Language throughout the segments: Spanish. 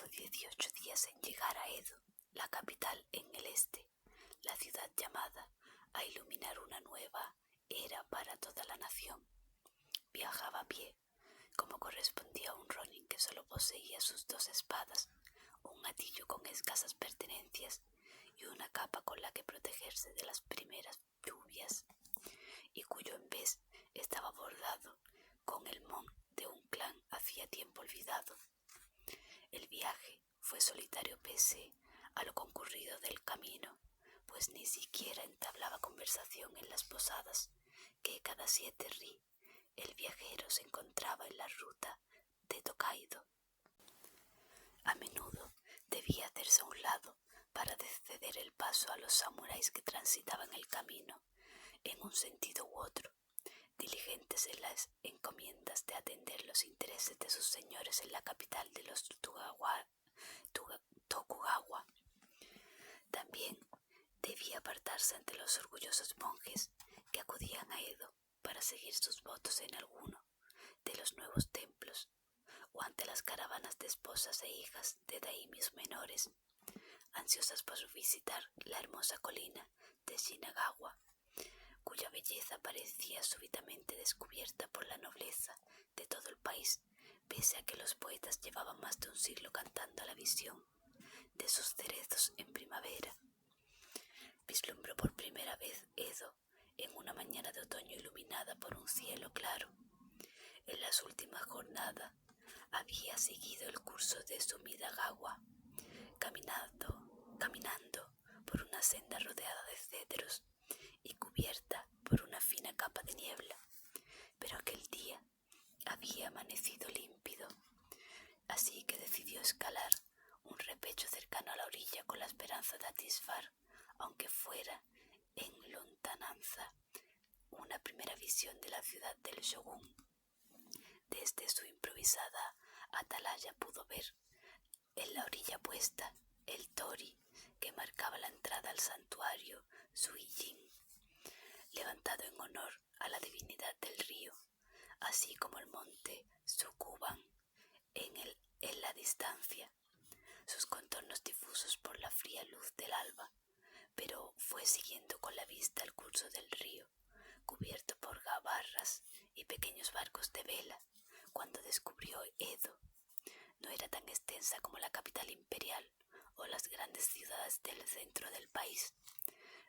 18 días en llegar a Edo, la capital en el este, la ciudad llamada a iluminar una nueva era para toda la nación. Viajaba a pie, como correspondía a un ronin que solo poseía sus 2 espadas, un hatillo con escasas pertenencias y una capa con la que protegerse de las primeras lluvias, y cuyo embés estaba bordado con el mon de un clan hacía tiempo olvidado. El viaje fue solitario pese a lo concurrido del camino, pues ni siquiera entablaba conversación en las posadas, que cada 7 ri el viajero se encontraba en la ruta de Tokaido. A menudo debía hacerse a un lado para ceder el paso a los samuráis que transitaban el camino en un sentido u otro, diligentes en las encomiendas de atender los intereses de sus señores en la capital de los Tokugawa. También debía apartarse ante los orgullosos monjes que acudían a Edo para seguir sus votos en alguno de los nuevos templos, o ante las caravanas de esposas e hijas de daimios menores, ansiosas por visitar la hermosa colina de Shinagawa, cuya belleza parecía súbitamente descubierta por la nobleza de todo el país, pese a que los poetas llevaban más de un siglo cantando a la visión de sus cerezos en primavera. Vislumbró por primera vez Edo en una mañana de otoño iluminada por un cielo claro. En las últimas jornadas había seguido el curso de Sumidagawa, caminando por una senda rodeada de cedros y cubierta por una fina capa de niebla, pero aquel día había amanecido límpido, así que decidió escalar un repecho cercano a la orilla con la esperanza de atisbar, aunque fuera en lontananza, una primera visión de la ciudad del shogun. Desde su improvisada atalaya pudo ver en la orilla opuesta el torii que marcaba la entrada al santuario Suijin, levantado en honor a la divinidad del río, así como el monte Tsukuban en la distancia, sus contornos difusos por la fría luz del alba, pero fue siguiendo con la vista el curso del río, cubierto por gabarras y pequeños barcos de vela, cuando descubrió Edo. No era tan extensa como la capital imperial o las grandes ciudades del centro del país,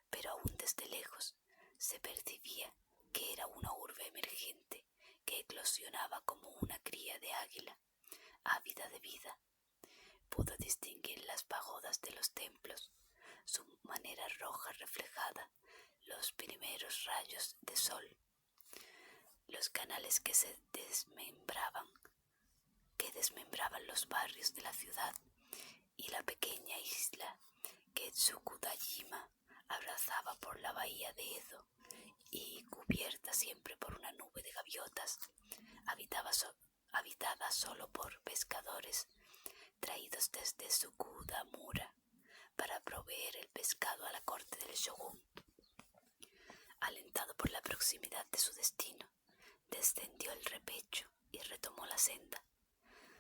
pero aún desde lejos se percibía que era una urbe emergente que eclosionaba como una cría de águila, ávida de vida. Pudo distinguir las pagodas de los templos, su manera roja reflejada, los primeros rayos de sol, los canales que desmembraban los barrios de la ciudad, y la pequeña isla que Tsukudajima abrazaba por la bahía de Edo y cubierta siempre por una nube de gaviotas, habitada solo por pescadores traídos desde Tsukudamura para proveer el pescado a la corte del shogun. Alentado por la proximidad de su destino, descendió el repecho y retomó la senda.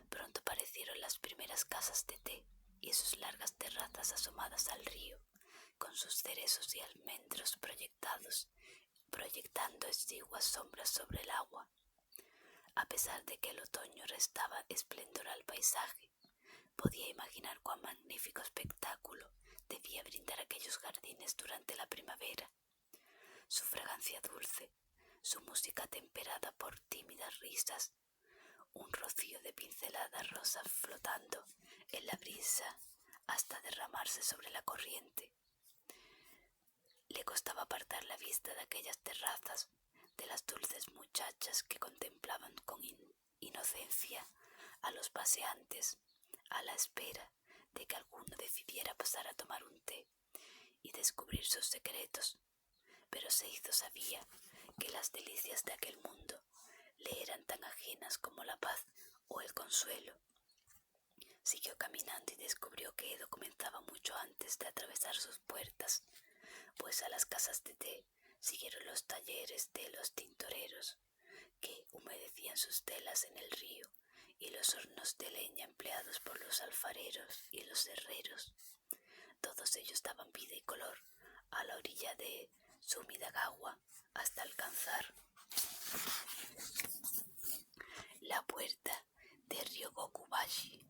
Pronto aparecieron las primeras casas de té y sus largas terrazas asomadas al río, con sus cerezos y almendros proyectando exiguas sombras sobre el agua. A pesar de que el otoño restaba esplendor al paisaje, podía imaginar cuán magnífico espectáculo debía brindar aquellos jardines durante la primavera. Su fragancia dulce, su música temperada por tímidas risas, un rocío de pinceladas rosas flotando en la brisa hasta derramarse sobre la corriente. Le costaba apartar la vista de aquellas terrazas, de las dulces muchachas que contemplaban con inocencia a los paseantes, a la espera de que alguno decidiera pasar a tomar un té y descubrir sus secretos, pero Seizo sabía que las delicias de aquel mundo le eran tan ajenas como la paz o el consuelo. Siguió caminando y descubrió que Edo comenzaba mucho antes de atravesar sus puertas, pues a las casas de té siguieron los talleres de los tintoreros, que humedecían sus telas en el río y los hornos de leña empleados por los alfareros y los herreros. Todos ellos daban vida y color a la orilla de Sumidagawa hasta alcanzar la puerta de Ryogokubashi,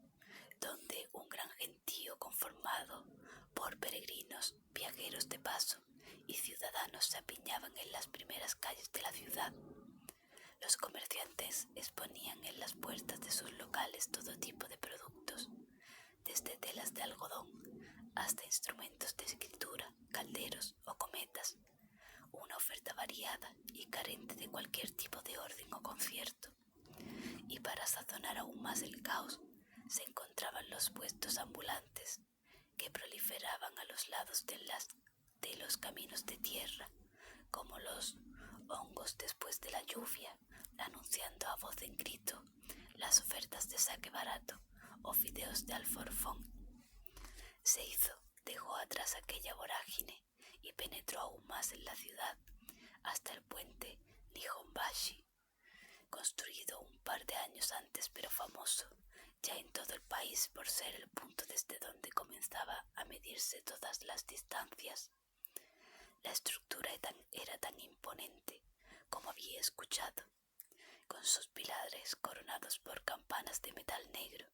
donde un gran gentío conformado por peregrinos, viajeros de paso y ciudadanos se apiñaban en las primeras calles de la ciudad. Los comerciantes exponían en las puertas de sus locales todo tipo de productos, desde telas de algodón hasta instrumentos de escritura, calderos o cometas, una oferta variada y carente de cualquier tipo de orden o concierto. Y para sazonar aún más el caos, se encontraban los puestos ambulantes que proliferaban a los lados de los caminos de tierra, como los hongos después de la lluvia, anunciando a voz en grito las ofertas de saque barato o fideos de alforfón. Seizo dejó atrás aquella vorágine y penetró aún más en la ciudad, hasta el puente Nihonbashi, construido un par de años antes pero famoso ya en todo el país por ser el punto desde donde comenzaba a medirse todas las distancias. La estructura era tan imponente como había escuchado, con sus pilares coronados por campanas de metal negro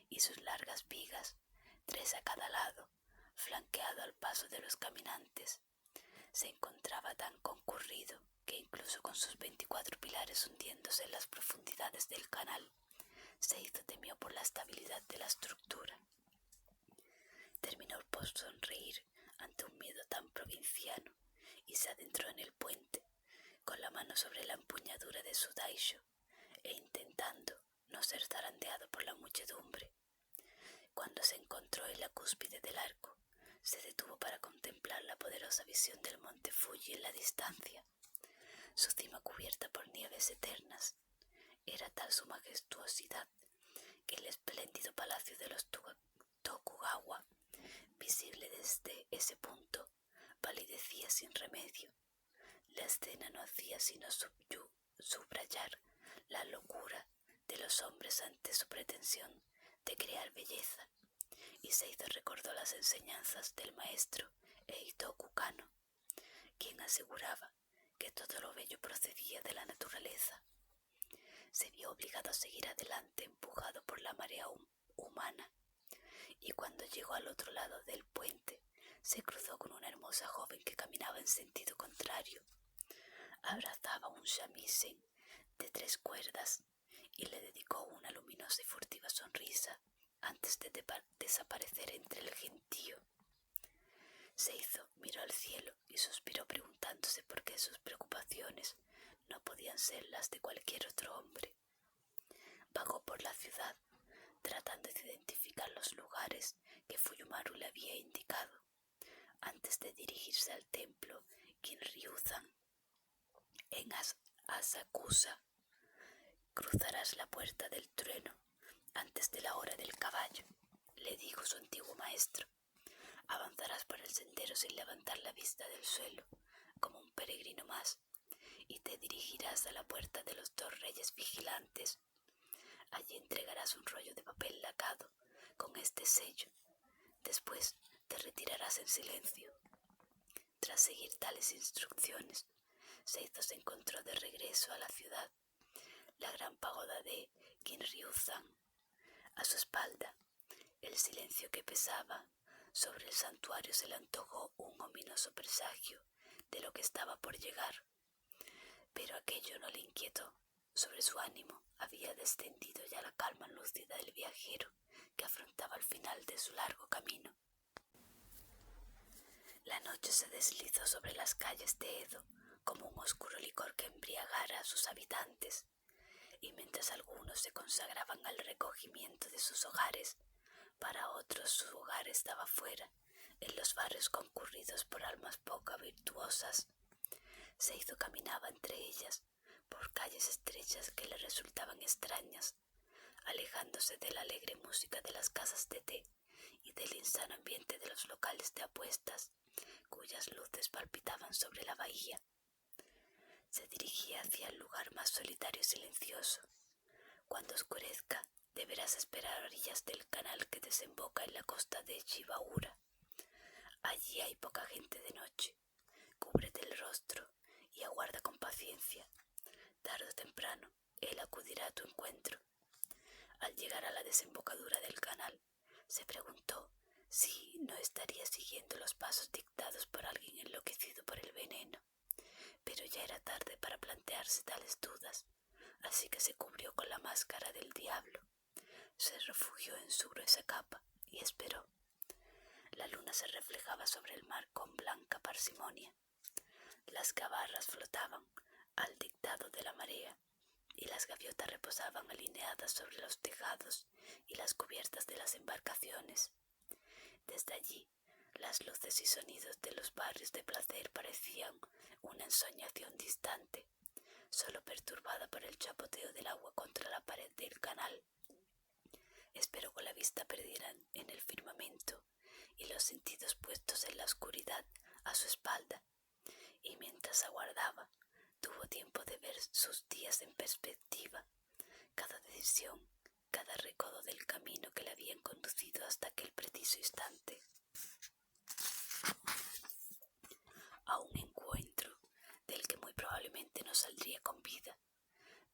y sus largas vigas, 3 a cada lado, flanqueado al paso de los caminantes. Se encontraba tan concurrido que incluso con sus 24 pilares hundiéndose en las profundidades del canal, Seizo temió por la estabilidad de la estructura. Terminó por sonreír ante un miedo tan provinciano y se adentró en el puente, con la mano sobre la empuñadura de su daisho e intentando no ser zarandeado por la muchedumbre. Cuando se encontró en la cúspide del arco, se detuvo para contemplar la poderosa visión del monte Fuji en la distancia. Su cima cubierta por nieves eternas. Era tal su majestuosidad que el espléndido palacio de los Tokugawa, visible desde ese punto, palidecía sin remedio. La escena no hacía sino subrayar la locura de los hombres ante su pretensión de crear belleza, y Seizo recordó las enseñanzas del maestro Eitoku Kano, quien aseguraba que todo lo bello procedía de la naturaleza. Se vio obligado a seguir adelante, empujado por la marea humana, y cuando llegó al otro lado del puente, se cruzó con una hermosa joven que caminaba en sentido contrario. Abrazaba un shamisen de 3 cuerdas y le dedicó una luminosa y furtiva sonrisa antes de desaparecer entre el gentío. Seizo miró al cielo y suspiró preguntándose por qué sus preocupaciones no podían ser las de cualquier otro hombre. Vagó por la ciudad, tratando de identificar los lugares que Fuyumaru le había indicado, antes de dirigirse al templo Kinryuzan en Asakusa. Cruzarás la puerta del trueno antes de la hora del caballo, le dijo su antiguo maestro. Avanzarás por el sendero sin levantar la vista del suelo, como un peregrino más, y te dirigirás a la puerta de los 2 reyes vigilantes. Allí entregarás un rollo de papel lacado con este sello. Después te retirarás en silencio. Tras seguir tales instrucciones, Seizo se encontró de regreso a la ciudad. La gran pagoda de Kinryuzan a su espalda. El silencio que pesaba sobre el santuario se le antojó un ominoso presagio de lo que estaba por llegar. Pero aquello no le inquietó. Sobre su ánimo había descendido ya la calma lúcida del viajero que afrontaba el final de su largo camino. La noche se deslizó sobre las calles de Edo como un oscuro licor que embriagara a sus habitantes, y mientras algunos se consagraban al recogimiento de sus hogares, para otros su hogar estaba fuera, en los barrios concurridos por almas poco virtuosas. Seizo caminaba entre ellas, por calles estrechas que le resultaban extrañas, alejándose de la alegre música de las casas de té y del insano ambiente de los locales de apuestas, cuyas luces palpitaban sobre la bahía. Se dirigía hacia el lugar más solitario y silencioso. Cuando oscurezca, Deberás esperar a orillas del canal que desemboca en la costa de Chibaura. Allí hay poca gente de noche. Cúbrete el rostro y aguarda con paciencia. Tarde o temprano, él acudirá a tu encuentro. Al llegar a la desembocadura del canal, se preguntó si no estaría siguiendo los pasos dictados por alguien enloquecido por el veneno. Pero ya era tarde para plantearse tales dudas, así que se cubrió con la máscara del diablo. Se refugió en su gruesa capa y esperó. La luna se reflejaba sobre el mar con blanca parsimonia. Las gabarras flotaban al dictado de la marea y las gaviotas reposaban alineadas sobre los tejados y las cubiertas de las embarcaciones. Desde allí, las luces y sonidos de los barrios de placer parecían una ensoñación distante, solo perturbada por el chapoteo del agua contra la pared del canal. Esperó con la vista perdida en el firmamento y los sentidos puestos en la oscuridad a su espalda, y mientras aguardaba, tuvo tiempo de ver sus días en perspectiva, cada decisión, cada recodo del camino que le habían conducido hasta aquel preciso instante. A un encuentro del que muy probablemente no saldría con vida,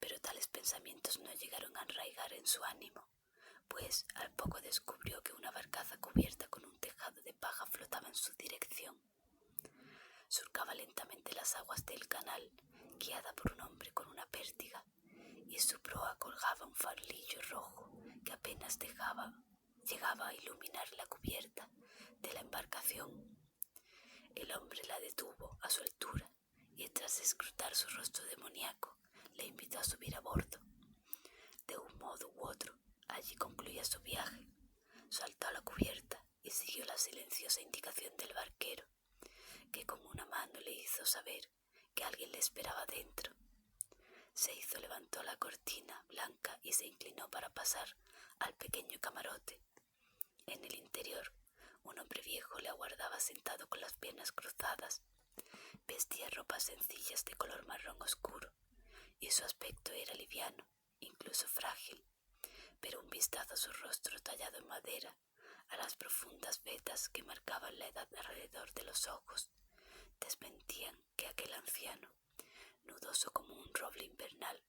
pero tales pensamientos no llegaron a arraigar en su ánimo, pues al poco descubrió que una barcaza cubierta con un tejado de paja flotaba en su dirección. Surcaba lentamente las aguas del canal, guiada por un hombre con una pértiga, y su proa colgaba un farolillo rojo que apenas llegaba a iluminar la cubierta de la embarcación. El hombre la detuvo a su altura y, tras escrutar su rostro demoníaco, le invitó a subir a bordo. De un modo u otro, allí concluía su viaje. Saltó a la cubierta y siguió la silenciosa indicación del barquero, que con una mano le hizo saber que alguien le esperaba dentro. Seizo levantó la cortina blanca y se inclinó para pasar al pequeño camarote. En el interior, un hombre viejo le aguardaba sentado con las piernas cruzadas. Vestía ropas sencillas de color marrón oscuro y su aspecto era liviano, incluso frágil, pero un vistazo a su rostro tallado en madera, a las profundas vetas que marcaban la edad alrededor de los ojos, desmentían que aquel anciano, nudoso como un roble invernal,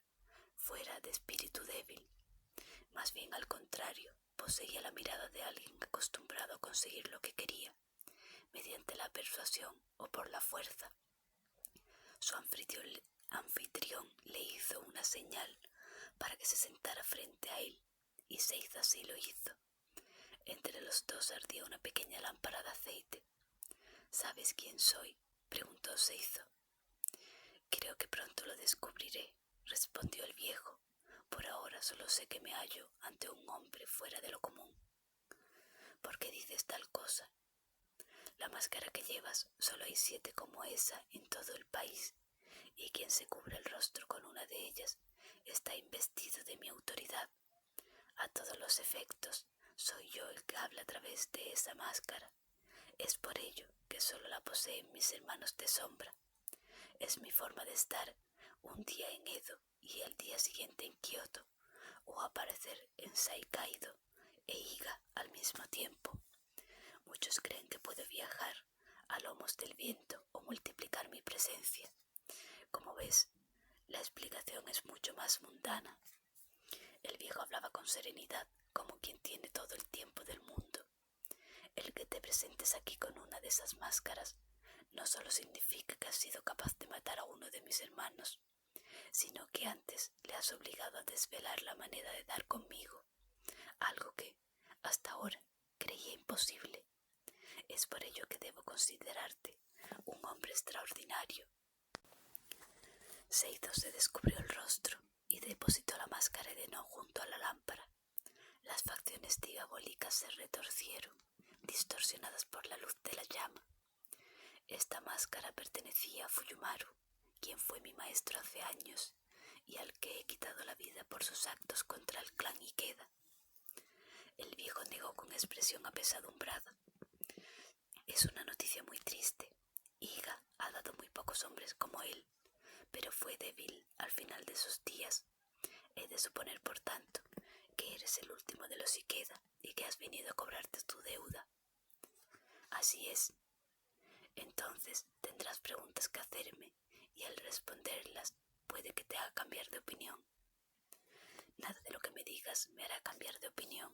fuera de espíritu débil. Más bien al contrario, poseía la mirada de alguien acostumbrado a conseguir lo que quería, mediante la persuasión o por la fuerza. Su anfitrión le hizo una señal para que se sentara frente a él, y Seizo así lo hizo. Entre los dos ardía una pequeña lámpara de aceite. ¿Sabes quién soy?, preguntó Seizo. Creo que pronto lo descubriré, respondió el viejo. Por ahora solo sé que me hallo ante un hombre fuera de lo común. ¿Por qué dices tal cosa? La máscara que llevas, solo hay 7 como esa en todo el país, y quien se cubre el rostro con una de ellas está investido de mi autoridad. A todos los efectos, soy yo el que habla a través de esa máscara. Es por ello que solo la poseen mis hermanos de sombra. Es mi forma de estar un día en Edo y el día siguiente en Kioto, o aparecer en Saikaido e Iga al mismo tiempo. Muchos creen que puedo viajar a lomos del viento o multiplicar mi presencia. Como ves, la explicación es mucho más mundana. El viejo hablaba con serenidad, como quien tiene todo el tiempo del mundo. El que te presentes aquí con una de esas máscaras no solo significa que has sido capaz de matar a uno de mis hermanos, sino que antes le has obligado a desvelar la manera de dar conmigo, algo que, hasta ahora, creía imposible. Es por ello que debo considerarte un hombre extraordinario. Seizo se descubrió el rostro y depositó la máscara de no junto a la lámpara. Las facciones diabólicas se retorcieron, distorsionadas por la luz de la llama. Esta máscara pertenecía a Fuyumaru, quien fue mi maestro hace años y al que he quitado la vida por sus actos contra el clan Ikeda. El viejo negó con expresión apesadumbrada. Es una noticia muy triste. Iga ha dado muy pocos hombres como él, pero fue débil al final de sus días. He de suponer, por tanto, que eres eres el último de los Ikeda y que has venido a cobrarte tu deuda. Así es. Entonces tendrás preguntas que hacerme y al responderlas puede que te haga cambiar de opinión. Nada de lo que me digas me hará cambiar de opinión.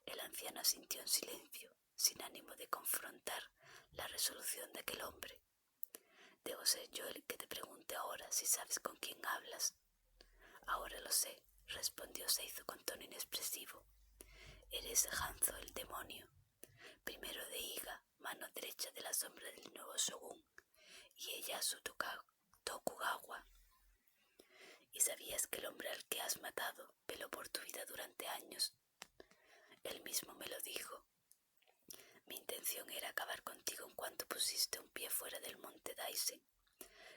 El anciano asintió en silencio, sin ánimo de confrontar la resolución de aquel hombre. Debo ser yo el que te pregunte ahora si sabes con quién hablas. Ahora lo sé, respondió Seizo con tono inexpresivo. Eres Hanzo el demonio, primero de Iga, mano derecha de la sombra del nuevo shogun, y Ieyasu Tokugawa. ¿Y sabías que el hombre al que has matado veló por tu vida durante años? Él mismo me lo dijo. Mi intención era acabar contigo en cuanto pusiste un pie fuera del monte Daisen,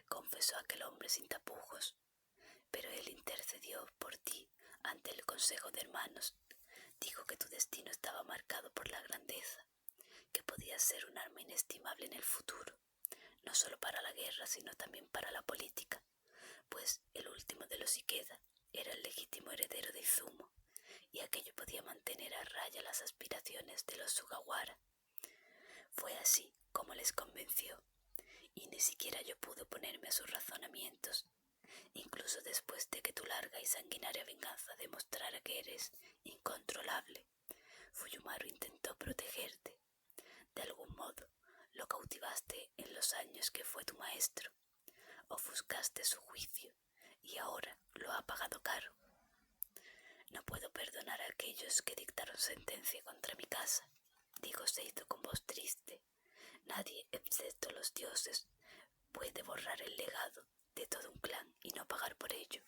confesó aquel hombre sin tapujos. Pero él intercedió por ti ante el Consejo de Hermanos. Dijo que tu destino estaba marcado por la grandeza, que podías ser un arma inestimable en el futuro, no solo para la guerra, sino también para la política, pues el último de los Ikeda era el legítimo heredero de Izumo, y aquello podía mantener a raya las aspiraciones de los Sugawara. Fue así como les convenció, y ni siquiera yo pude oponerme a sus razonamientos. Incluso después de que tu larga y sanguinaria venganza demostrara que eres incontrolable, Fuyumaru intentó protegerte. De algún modo, lo cautivaste en los años que fue tu maestro, ofuscaste su juicio y ahora lo ha pagado caro. No puedo perdonar a aquellos que dictaron sentencia contra mi casa, dijo Seizo con voz triste. Nadie, excepto los dioses, puede borrar el legado de todo un clan y no pagar por ello.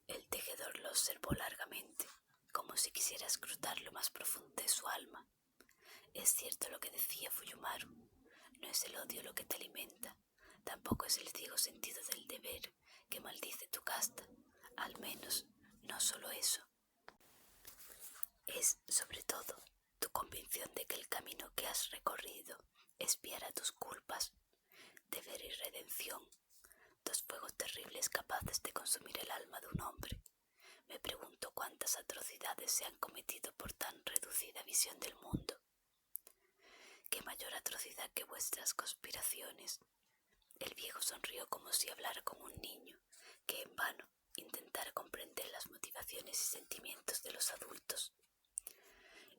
El tejedor lo observó largamente, como si quisiera escrutar lo más profundo de su alma. Es cierto lo que decía Fuyumaru, no es el odio lo que te alimenta, tampoco es el ciego sentido del deber que maldice tu casta, al menos no solo eso. Es, sobre todo, tu convicción de que el camino que has recorrido expiará tus culpas. Deber y redención, dos fuegos terribles capaces de consumir el alma de un hombre. Me pregunto cuántas atrocidades se han cometido por tan reducida visión del mundo. ¿Qué mayor atrocidad que vuestras conspiraciones? El viejo sonrió como si hablara con un niño, que en vano intentara comprender las motivaciones y sentimientos de los adultos.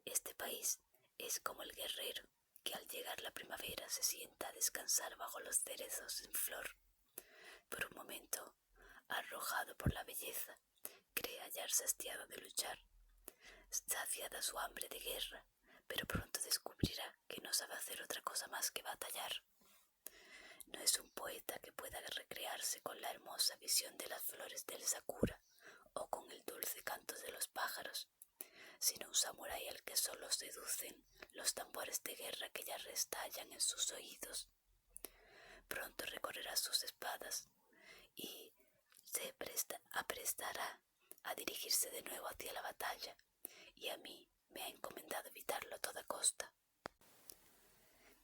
Este país es como el guerrero que al llegar la primavera se sienta a descansar bajo los cerezos en flor. Por un momento, arrojado por la belleza, cree hallarse hastiado de luchar, saciada su hambre de guerra, pero pronto descubrirá que no sabe hacer otra cosa más que batallar. No es un poeta que pueda recrearse con la hermosa visión de las flores del sakura o con el dulce canto de los pájaros, sino un samurái al que solo seducen los tambores de guerra que ya restallan en sus oídos. Pronto recorrerá sus espadas y se aprestará a dirigirse de nuevo hacia la batalla, y a mí me ha encomendado evitarlo a toda costa.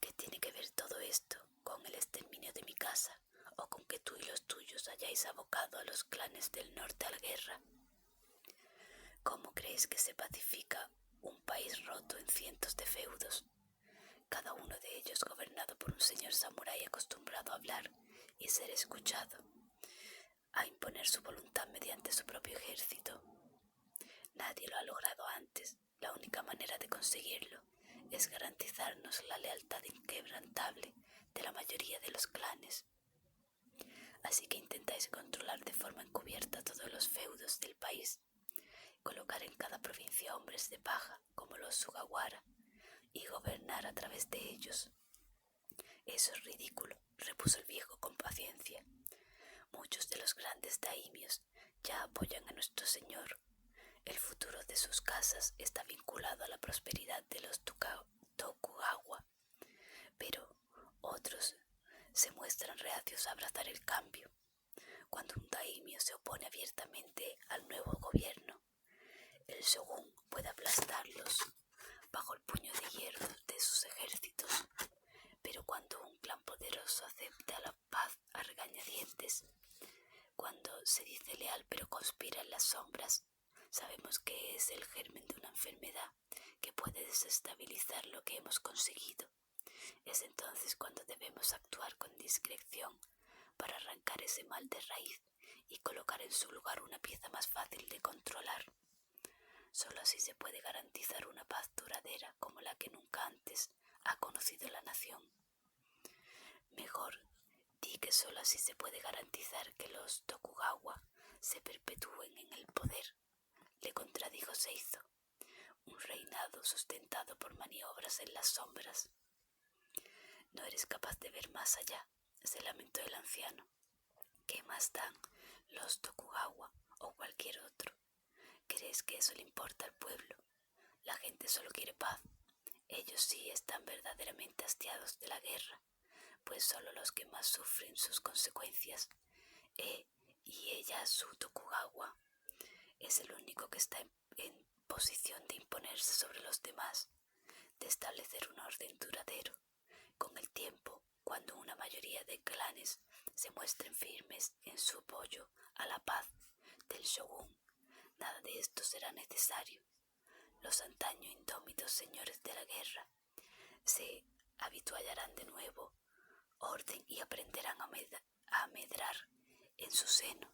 ¿Qué tiene que ver todo esto con el exterminio de mi casa, o con que tú y los tuyos hayáis abocado a los clanes del norte a la guerra? ¿Cómo crees que se pacifica un país roto en cientos de feudos, cada uno de ellos gobernado por un señor samurái acostumbrado a hablar y ser escuchado, a imponer su voluntad mediante su propio ejército? Nadie lo ha logrado antes. La única manera de conseguirlo es garantizarnos la lealtad inquebrantable de la mayoría de los clanes. Así que intentáis controlar de forma encubierta todos los feudos del país, colocar en cada provincia hombres de paja como los Sugawara y gobernar a través de ellos. Eso es ridículo, repuso el viejo con paciencia. Muchos de los grandes daimios ya apoyan a nuestro señor. El futuro de sus casas está vinculado a la prosperidad de los Tokugawa, pero otros se muestran reacios a abrazar el cambio. Cuando un daimyo se opone abiertamente al nuevo gobierno, el shogun puede aplastarlos bajo el puño de hierro de sus ejércitos, pero cuando un clan poderoso acepta la paz a regañadientes, cuando se dice leal pero conspira en las sombras, sabemos que es el germen de una enfermedad que puede desestabilizar lo que hemos conseguido. Es entonces cuando debemos actuar con discreción para arrancar ese mal de raíz y colocar en su lugar una pieza más fácil de controlar. Solo así se puede garantizar una paz duradera como la que nunca antes ha conocido la nación. Mejor, di que solo así se puede garantizar que los Tokugawa se perpetúen en el poder, le contradijo Seizo. Un reinado sustentado por maniobras en las sombras. No eres capaz de ver más allá, se lamentó el anciano. ¿Qué más dan los Tokugawa o cualquier otro? ¿Crees que eso le importa al pueblo? La gente solo quiere paz. Ellos sí están verdaderamente hastiados de la guerra, pues solo los que más sufren sus consecuencias, y Ieyasu Tokugawa, es el único que está en posición de imponerse sobre los demás, de establecer un orden duradero. Con el tiempo, cuando una mayoría de clanes se muestren firmes en su apoyo a la paz del shogun, nada de esto será necesario. Los antaño indómitos señores de la guerra se habituallarán de nuevo orden y aprenderán a medrar en su seno.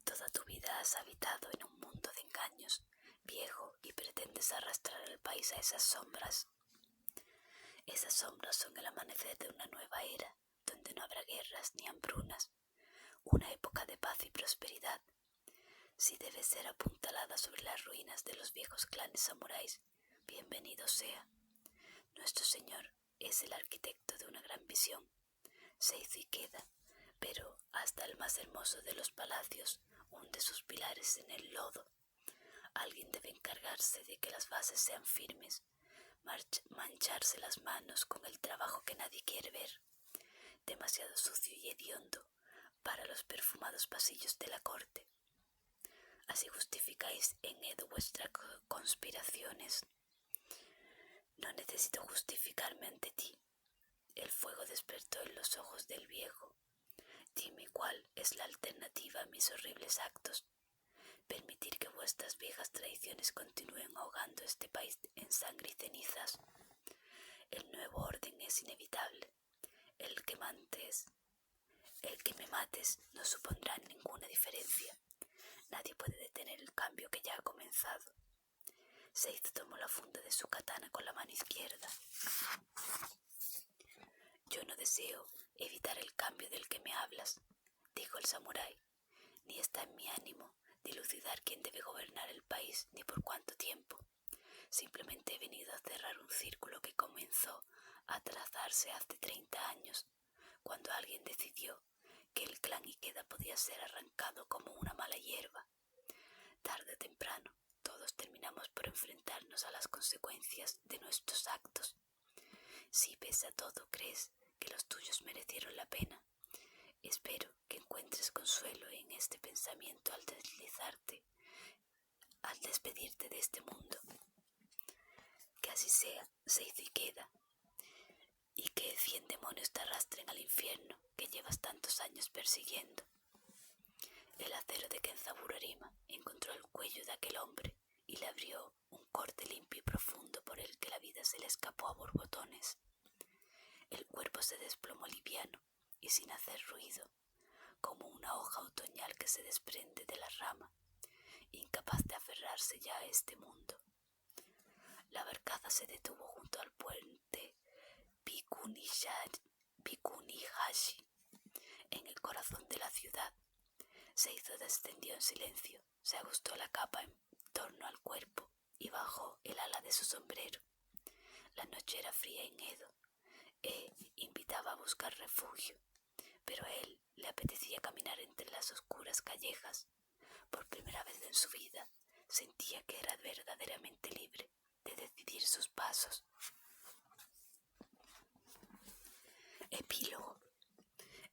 Toda tu vida has habitado en un mundo de engaños, viejo, y pretendes arrastrar al país a esas sombras. Esas sombras son el amanecer de una nueva era, donde no habrá guerras ni hambrunas, una época de paz y prosperidad. Si debe ser apuntalada sobre las ruinas de los viejos clanes samuráis, bienvenido sea. Nuestro Señor es el arquitecto de una gran visión. Seizo Ikeda, pero hasta el más hermoso de los palacios hunde sus pilares en el lodo. Alguien debe encargarse de que las bases sean firmes, mancharse las manos con el trabajo que nadie quiere ver, demasiado sucio y hediondo para los perfumados pasillos de la corte. Así justificáis en Edo vuestras conspiraciones. No necesito justificarme ante ti. El fuego despertó en los ojos del viejo. Dime cuál es la alternativa a mis horribles actos. Permitir que vuestras viejas tradiciones continúen ahogando este país en sangre y cenizas. El nuevo orden es inevitable. El que me mates no supondrá ninguna diferencia. Nadie puede detener el cambio que ya ha comenzado. Seizo tomó la funda de su katana con la mano izquierda. Yo no deseo evitar el cambio del que me hablas, dijo el samurái, ni está en mi ánimo dilucidar quién debe gobernar el país ni por cuánto tiempo. Simplemente he venido a cerrar un círculo que comenzó a trazarse hace 30 años, cuando alguien decidió que el clan Ikeda podía ser arrancado como una mala hierba. Tarde o temprano, todos terminamos por enfrentarnos a las consecuencias de nuestros actos. Si pese a todo crees que los tuyos merecieron la pena, espero que encuentres consuelo en este pensamiento al despedirte de este mundo. Que así sea, Seizo Ikeda, y que 100 demonios te arrastren al infierno que llevas tantos años persiguiendo. El acero de Kenzaburo Arima encontró el cuello de aquel hombre y le abrió un corte limpio y profundo por el que la vida se le escapó a borbotones. El cuerpo se desplomó liviano y sin hacer ruido, como una hoja otoñal que se desprende de la rama, incapaz de aferrarse ya a este mundo. La barcaza se detuvo junto al puente Bikunihashi, en el corazón de la ciudad. Seizo descendió en silencio, se ajustó la capa en torno al cuerpo y bajó el ala de su sombrero. La noche era fría en Edo. Invitaba a buscar refugio, pero a él le apetecía caminar entre las oscuras callejas. Por primera vez en su vida sentía que era verdaderamente libre de decidir sus pasos. Epílogo.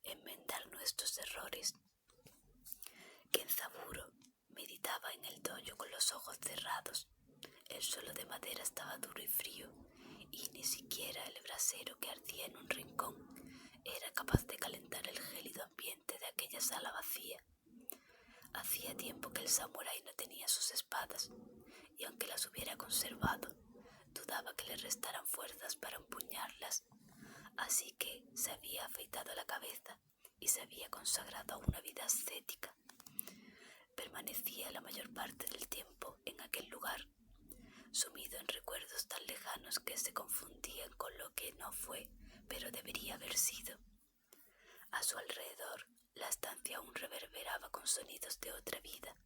Enmendar nuestros errores. Kenzaburo meditaba en el dojo con los ojos cerrados. El suelo de madera estaba duro y frío, y ni siquiera el brasero que ardía en un rincón era capaz de calentar el gélido ambiente de aquella sala el samurái no tenía sus espadas, y aunque las hubiera conservado, dudaba que le restaran fuerzas para empuñarlas, así que se había afeitado la cabeza y se había consagrado a una vida ascética. Permanecía la mayor parte del tiempo en aquel lugar, sumido en recuerdos tan lejanos que se confundían con lo que no fue, pero debería haber sido. A su alrededor, la estancia aún reverberaba con sonidos de otra vida.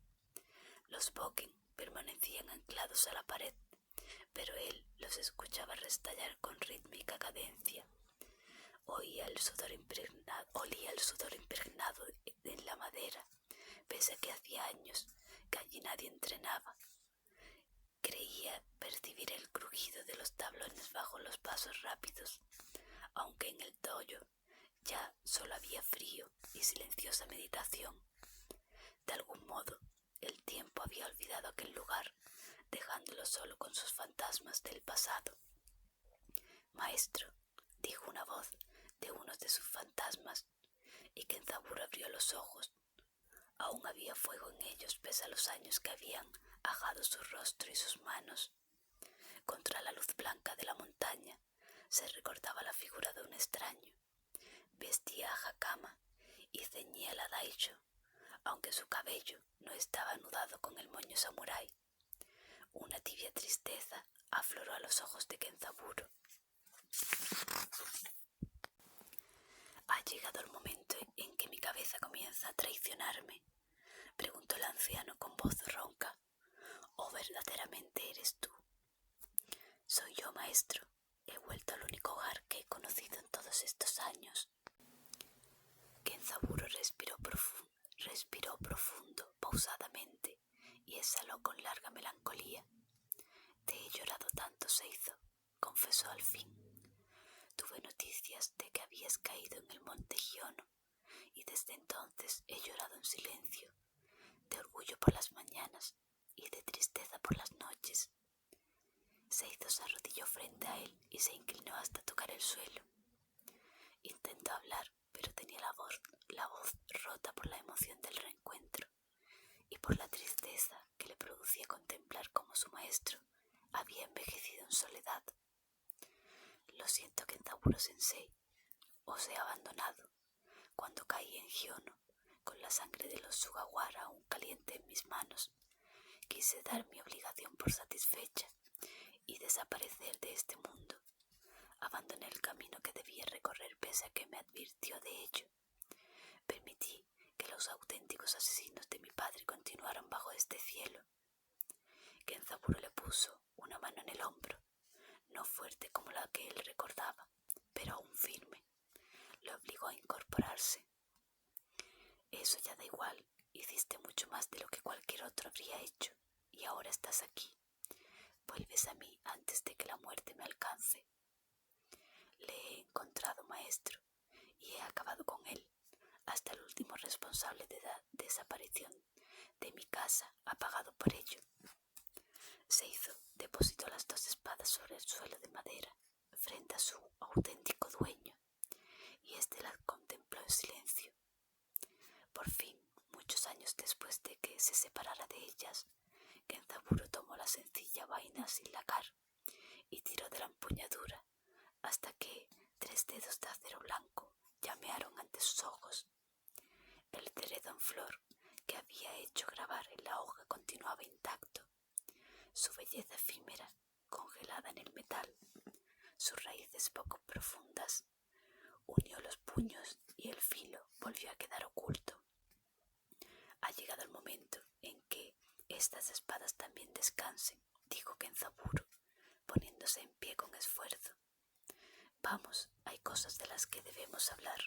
Los bokken permanecían anclados a la pared, pero él los escuchaba restallar con rítmica cadencia. Olía el sudor impregnado en la madera, pese a que hacía años que allí nadie entrenaba. Creía percibir el crujido de los tablones bajo los pasos rápidos, aunque en el dojo ya solo había frío y silenciosa meditación. De algún modo, el tiempo había olvidado aquel lugar, dejándolo solo con sus fantasmas del pasado. «Maestro», dijo una voz de uno de sus fantasmas, y Kenzaburo abrió los ojos. Aún había fuego en ellos pese a los años que habían ajado su rostro y sus manos. Contra la luz blanca de la montaña se recortaba la figura de un extraño. Vestía hakama y ceñía la daisho, aunque su cabello no estaba anudado con el moño samurái. Una tibia tristeza afloró a los ojos de Kenzaburo. «¿Ha llegado el momento en que mi cabeza comienza a traicionarme?», preguntó el anciano con voz ronca. «¿O verdaderamente eres tú?». «Soy yo, maestro. He vuelto al único hogar que he conocido en todos estos años». Kenzaburo respiró profundo, pausadamente, y exhaló con larga melancolía. «Te he llorado tanto, Seizo», confesó al fin. «Tuve noticias de que habías caído en el monte Hyono, y desde entonces he llorado en silencio, de orgullo por las mañanas y de tristeza por las noches». Seizo se arrodilló frente a él y se inclinó hasta tocar el suelo. Intentó hablar, pero tenía la voz rota por la emoción del reencuentro y por la tristeza que le producía contemplar cómo su maestro había envejecido en soledad. «Lo siento, Kenzaburo-sensei. Os he abandonado. Cuando caí en Hyono, con la sangre de los Sugawara aún caliente en mis manos, quise dar mi obligación por satisfecha y desaparecer de este mundo. Abandoné el camino que debía recorrer pese a que me advirtió de ello. Permití que los auténticos asesinos de mi padre continuaran bajo este cielo». Kenzaburo le puso una mano en el hombro, no fuerte como la que él recordaba, pero aún firme. Le obligó a incorporarse. «Eso ya da igual. Hiciste mucho más de lo que cualquier otro habría hecho, y ahora estás aquí. Vuelves a mí antes de que la muerte me alcance». «Le he encontrado, maestro, y he acabado con él, hasta el último responsable de la desaparición de mi casa ha pagado por ello». Seizo depositó las dos espadas sobre el suelo de madera, frente a su auténtico dueño, y éste las contempló en silencio. Por fin, muchos años después de que se separara de ellas, Kenzaburo tomó la sencilla vaina sin lacar y tiró de la empuñadura hasta que 3 dedos de acero blanco llamearon ante sus ojos. El cerezo en flor que había hecho grabar en la hoja continuaba intacto. Su belleza efímera, congelada en el metal, sus raíces poco profundas, unió los puños y el filo volvió a quedar oculto. «Ha llegado el momento en que estas espadas también descansen», dijo Kenzaburo, poniéndose en pie con esfuerzo. «Vamos, hay cosas de las que debemos hablar».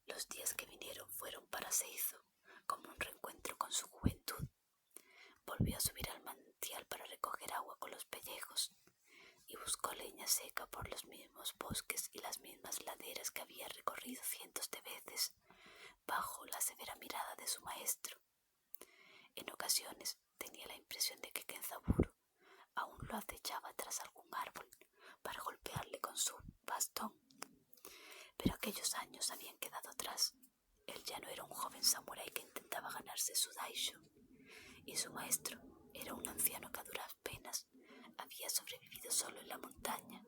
Los días que vinieron fueron para Seizo como un reencuentro con su juventud. Volvió a subir al manantial para recoger agua con los pellejos y buscó leña seca por los mismos bosques y las mismas laderas que había recorrido cientos de veces bajo la severa mirada de su maestro. En ocasiones tenía la impresión de que Kenzaburo aún lo acechaba tras algún árbol para golpearle con su bastón, pero aquellos años habían quedado atrás. Él ya no era un joven samurái que intentaba ganarse su daisho, y su maestro era un anciano que a duras penas había sobrevivido solo en la montaña.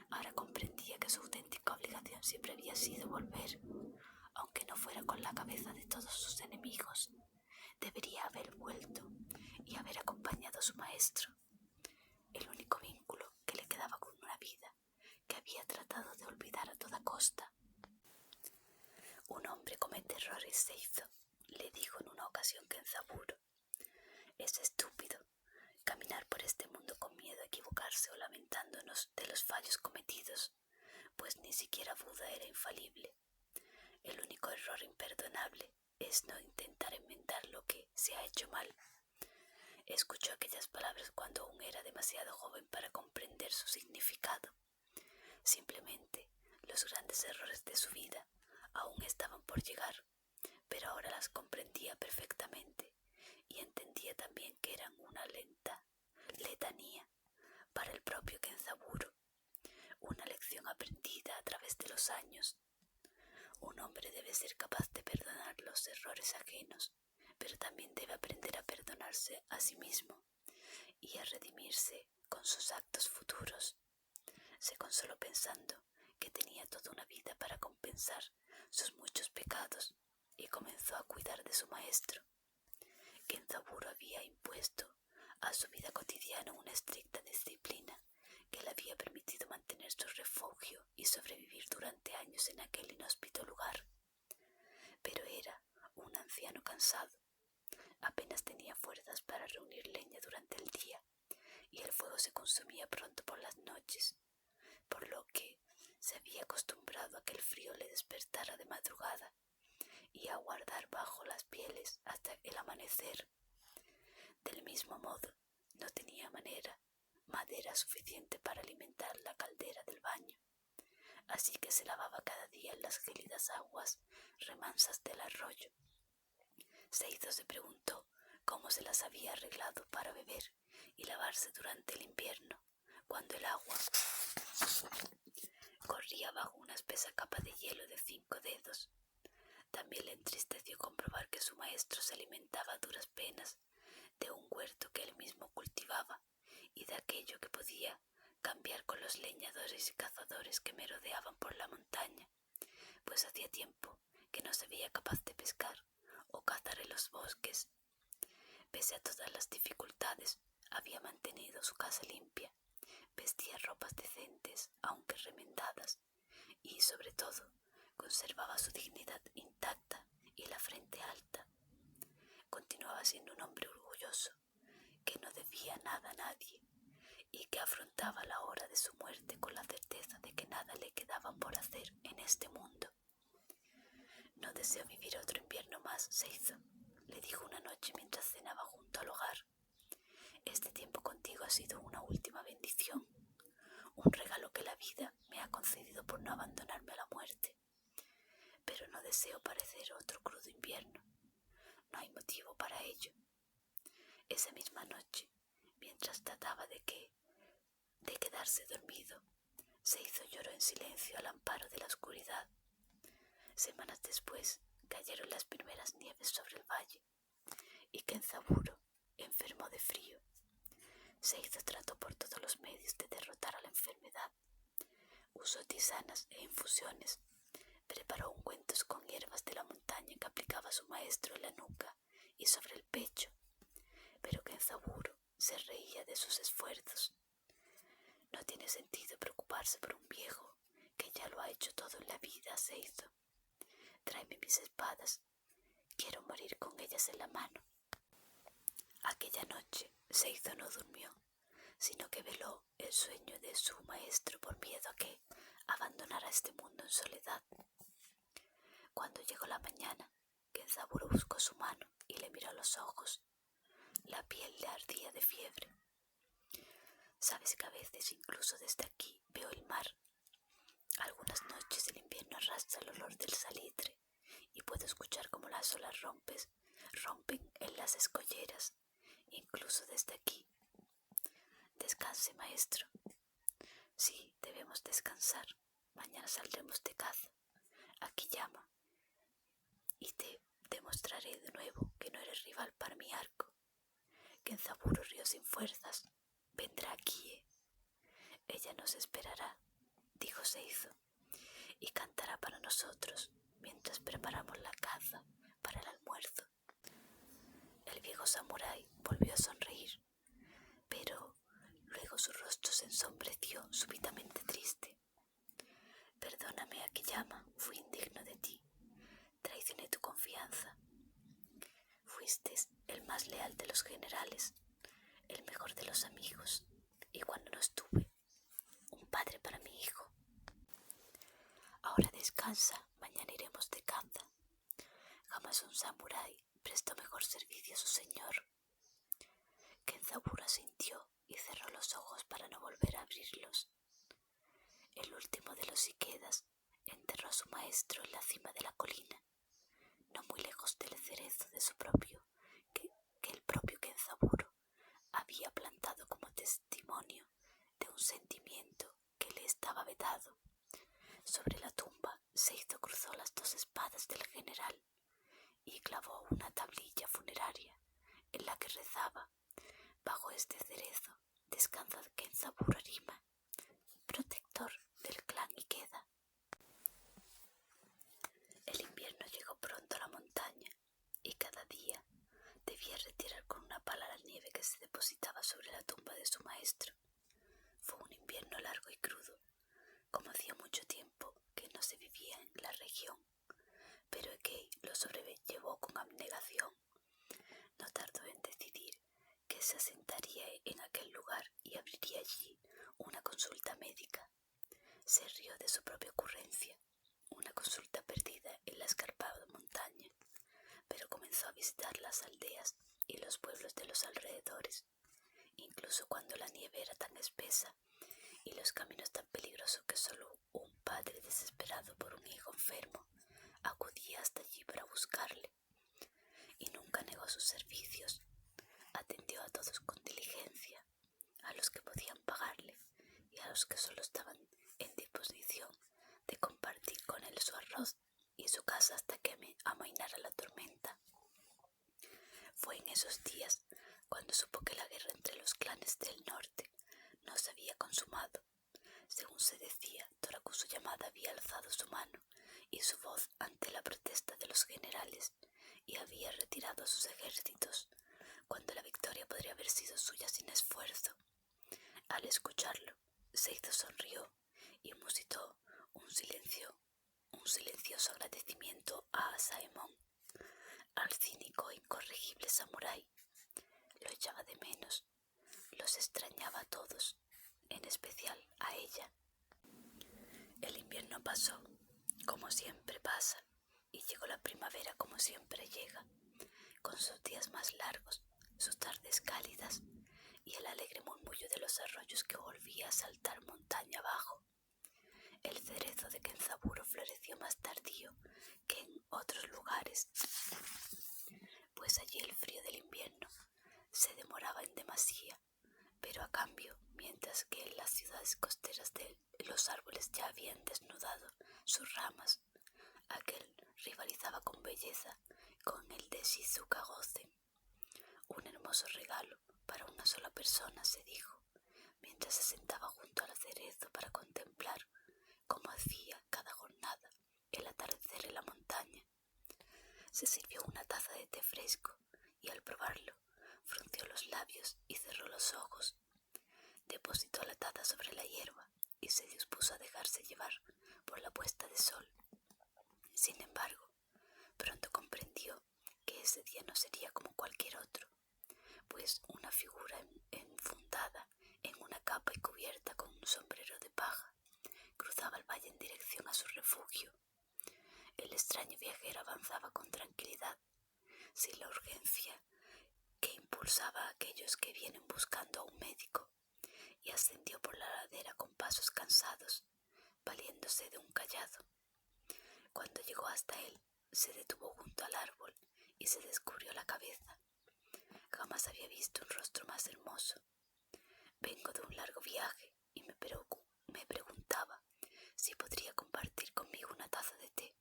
Ahora comprendía que su auténtica obligación siempre había sido volver, aunque no fuera con la cabeza de todos sus enemigos. Debería haber vuelto y haber acompañado a su maestro, el único vínculo que le quedaba con una vida que había tratado de olvidar a toda costa. Un hombre comete errores, Seizo, le dijo en una ocasión Kenzaburo. Es estúpido caminar por este mundo con miedo a equivocarse o lamentándonos de los fallos cometidos, pues ni siquiera Buda era infalible. El único error imperdonable es no intentar enmendar lo que se ha hecho mal. Escuchó aquellas palabras cuando aún era demasiado joven para comprender su significado. Simplemente, los grandes errores de su vida aún estaban por llegar, pero ahora las comprendía perfectamente y entendía también que eran una lenta letanía para el propio Kenzaburo, una lección aprendida a través de los años. Un hombre debe ser capaz de perdonar los errores ajenos, pero también debe aprender a perdonarse a sí mismo y a redimirse con sus actos futuros. Se consoló pensando que tenía toda una vida para compensar sus muchos pecados y comenzó a cuidar de su maestro. Kenzaburo había impuesto a su vida cotidiana una estricta disciplina que le había permitido mantener su refugio y sobrevivir durante años en aquel inhóspito lugar. Pero era un anciano cansado. Apenas tenía fuerzas para reunir leña durante el día y el fuego se consumía pronto por las noches, por lo que se había acostumbrado a que el frío le despertara de madrugada y a guardar bajo las pieles hasta el amanecer. Del mismo modo, no tenía madera suficiente para alimentar la caldera del baño, así que se lavaba cada día en las gélidas aguas remansas del arroyo. Seizo se preguntó cómo se las había arreglado para beber y lavarse durante el invierno, cuando el agua corría bajo una espesa capa de hielo de 5 dedos. También le entristeció comprobar que su maestro se alimentaba a duras penas de un huerto que él mismo cultivaba y de aquello que podía cambiar con los leñadores y cazadores que merodeaban por la montaña, pues hacía tiempo que no se veía capaz de pescar o cazar en los bosques. Pese a todas las dificultades, había mantenido su casa limpia, vestía ropas decentes, aunque remendadas, y, sobre todo, conservaba su dignidad intacta y la frente alta. Continuaba siendo un hombre orgulloso, que no debía nada a nadie y que afrontaba la hora de su muerte con la certeza de que nada le quedaba por hacer en este mundo. No deseo vivir otro invierno más, Seizo, le dijo una noche mientras cenaba junto al hogar. Este tiempo contigo ha sido una última bendición, un regalo que la vida me ha concedido por no abandonarme a la muerte. Pero no deseo parecer otro crudo invierno. No hay motivo para ello. Esa misma noche, mientras trataba de quedarse dormido, Seizo lloró en silencio al amparo de la oscuridad. Semanas después cayeron las primeras nieves sobre el valle y Kenzaburo enfermó de frío. Seizo trató por todos los medios de derrotar a la enfermedad. Usó tisanas e infusiones, preparó ungüentos con hierbas de la montaña que aplicaba a su maestro en la nuca y sobre el pecho, pero Kenzaburo se reía de sus esfuerzos. No tiene sentido preocuparse por un viejo que ya lo ha hecho todo en la vida, Seizo. Tráeme mis espadas, quiero morir con ellas en la mano. Aquella noche Seizo no durmió, sino que veló el sueño de su maestro por miedo a que abandonara este mundo en soledad. Cuando llegó la mañana, Kenzaburo buscó su mano y le miró a los ojos. La piel le ardía de fiebre. Sabes que a veces, incluso desde aquí, veo el mar. Algunas noches el invierno arrastra el olor del salitre y puedo escuchar cómo las olas rompen en las escolleras, incluso desde aquí. Descanse, maestro. Sí, debemos descansar. Mañana saldremos de caza. Aquí llama. y te demostraré de nuevo que no eres rival para mi arco. Kenzaburo rió sin fuerzas. Vendrá aquí, Ella nos esperará, dijo Seizo, y cantará para nosotros mientras preparamos la caza para el almuerzo. El viejo samurái volvió a sonreír, pero luego su rostro se ensombreció súbitamente triste. Perdóname, Akiyama, fui indigno de ti. Traicioné tu confianza. Fuiste el más leal de los generales, el mejor de los amigos, y cuando no estuve, un padre para mi hijo. Ahora descansa, mañana iremos de caza. Jamás un samurái prestó mejor servicio a su señor. Kenzaburo asintió y cerró los ojos para no volver a abrirlos. El último de los Ikedas enterró a su maestro en la cima de la colina, no muy lejos del cerezo de su propio, que el propio Kenzaburo había plantado como testimonio de un sentimiento que le estaba vedado. Sobre la tumba Seizo cruzó las dos espadas del general y clavó una tablilla funeraria en la que rezaba: bajo este cerezo descansa Kenzaburo Arima, protector del clan Ikeda. El invierno llegó pronto a la montaña y cada día debía retirar con una pala la nieve que se depositaba sobre la tumba de su maestro. Fue un invierno largo y crudo, como hacía mucho tiempo que no se vivía en la región, pero Ekei lo sobrellevó con abnegación. No tardó en decidir que se asentaría en aquel lugar y abriría allí una consulta médica. Se rió de su propia ocurrencia, una consulta perdida en la escarpada montaña, pero comenzó a visitar las aldeas y los pueblos de los alrededores, incluso cuando la nieve era tan espesa y los caminos tan peligrosos que solo un padre desesperado por un hijo enfermo acudía hasta allí para buscarle. Y nunca negó sus servicios. Atendió a todos con diligencia, a los que podían pagarle y a los que solo estaban en disposición de compartir con él su arroz y su casa hasta que amainara la tormenta. Fue en esos días cuando supo que la guerra entre los clanes del norte no se había consumado. Según se decía, Torakusu Yamada había alzado su mano y su voz ante la protesta de los generales y había retirado a sus ejércitos, cuando la victoria podría haber sido suya sin esfuerzo. Al escucharlo, Seizo sonrió y musitó un silencioso agradecimiento a Asaemon, al cínico e incorregible samurái. Lo echaba de menos, los extrañaba a todos, en especial a ella. El invierno pasó, como siempre pasa, y llegó la primavera como siempre llega, con sus días más largos, sus tardes cálidas y el alegre murmullo de los arroyos que volvía a saltar montaña abajo. El cerezo de Kenzaburo floreció más tardío que en otros lugares, pues allí el frío del invierno se demoraba en demasía, pero a cambio, mientras que en las ciudades costeras los árboles ya habían desnudado sus ramas, aquel rivalizaba con belleza con el de Shizuka Gozen. Un hermoso regalo para una sola persona, se dijo, mientras se sentaba junto al cerezo para contemplar, como hacía cada jornada, el atardecer en la montaña. Se sirvió una taza de té fresco y al probarlo frunció los labios y cerró los ojos. Depositó la taza sobre la hierba y se dispuso a dejarse llevar por la puesta de sol. Sin embargo, pronto comprendió que ese día no sería como cualquier otro, pues una figura enfundada en una capa y cubierta con un sombrero de paja cruzaba el valle en dirección a su refugio. El extraño viajero avanzaba con tranquilidad, sin la urgencia que impulsaba a aquellos que vienen buscando a un médico, y ascendió por la ladera con pasos cansados, valiéndose de un cayado. Cuando llegó hasta él, se detuvo junto al árbol y se descubrió la cabeza. Jamás había visto un rostro más hermoso. Vengo de un largo viaje y me preguntaba si podría compartir conmigo una taza de té,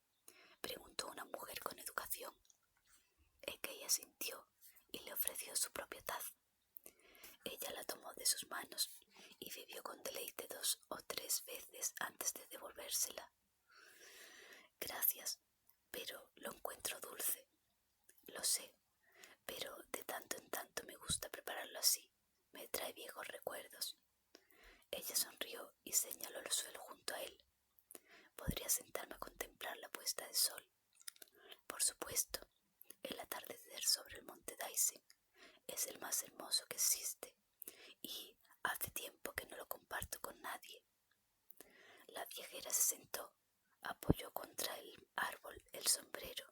preguntó una mujer con educación. dio su propia taza. Ella la tomó de sus manos y bebió con deleite 2 o 3 veces antes de devolvérsela. Gracias, pero lo encuentro dulce. Lo sé, pero de tanto en tanto me gusta prepararlo así. Me trae viejos recuerdos. Ella sonrió y señaló el suelo junto a él. Podría sentarme a contemplar la puesta de sol. Por supuesto, el atardecer sobre el monte Daisen es el más hermoso que existe y hace tiempo que no lo comparto con nadie. La viajera se sentó, apoyó contra el árbol el sombrero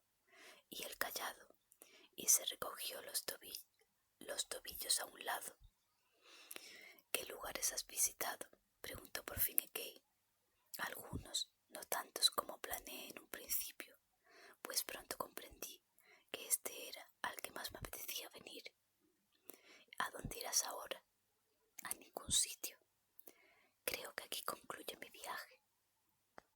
y el cayado y se recogió los tobillos a un lado. ¿Qué lugares has visitado?, preguntó por fin Ekei. Algunos, no tantos como planeé en un principio.